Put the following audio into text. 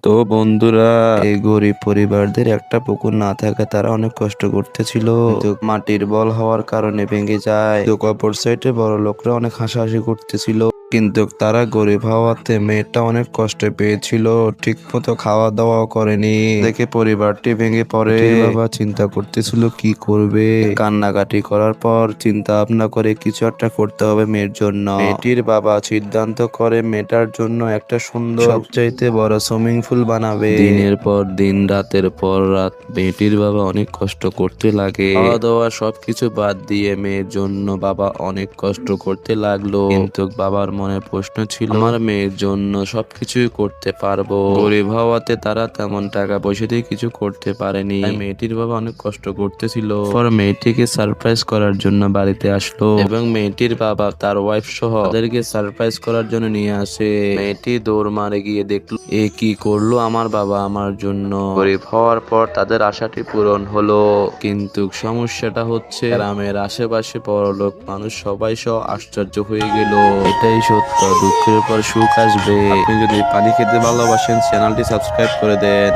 তো বন্ধুরা, এই গরিব পরিবারদের একটা পুকুর না থাকা তারা অনেক কষ্ট করতেছিল। কিন্তু মাটির বল হওয়ার কারণে ভেঙে যায়। তো অপর সাইডে বড় লোকরা অনেক হাসাহাসি করতেছিল। কিন্তু তারা গরিব হওয়াতে মেয়েটা অনেক কষ্ট পেয়েছিল, ঠিক মতো খাওয়া দাওয়াও করেনি দেখে পরিবারটি ভেঙে পড়ে। বাবা চিন্তা করতেছিল কি করবে। কান্নাকাটি করার পর চিন্তা ভাবনা করে কিছু একটা করতে হবে মেয়ের জন্য। মেয়েটির বাবা সিদ্ধান্ত করে মেয়েটার জন্য একটা সুন্দর সবচাইতে বড় সুইমিং পুল বানাবে। দিনের পর দিন, রাতের পর রাত মেয়েটির বাবা অনেক কষ্ট করতে লাগে। খাওয়া দাওয়া সবকিছু বাদ দিয়ে মেয়ের জন্য বাবা অনেক কষ্ট করতে লাগলো। কিন্তু বাবার মনে প্রশ্ন ছিল, আমার মেয়ের জন্য সবকিছুই করতে পারবো। গরিব হওয়াতে তারা তেমন টাকা পয়সা দিয়ে কিছু করতে পারেনি। তাই মেয়েটির বাবা অনেক কষ্ট করতেছিল। পর মেয়েটিকে সারপ্রাইজ করার জন্য বাড়িতে আসলো এবং মেয়েটির বাবা তার ওয়াইফ সহ তাদেরকে সারপ্রাইজ করার জন্য নিয়ে আসে। মেয়েটি দৌড় মারে গিয়ে দেখলো এ কি করলো আমার বাবা আমার জন্য। গরিব হওয়ার পর তাদের আশাটি পূরণ হলো, কিন্তু সমস্যাটা হচ্ছে গ্রামের আশেপাশে বড়লোক মানুষ সবাই সহ আশ্চর্য হয়ে গেল। এটাই সত্য, দুঃখের পর সুখ আসবে। আপনি যদি পানি খেতে ভালোবাসেন চ্যানেলটি সাবস্ক্রাইব করে দেন।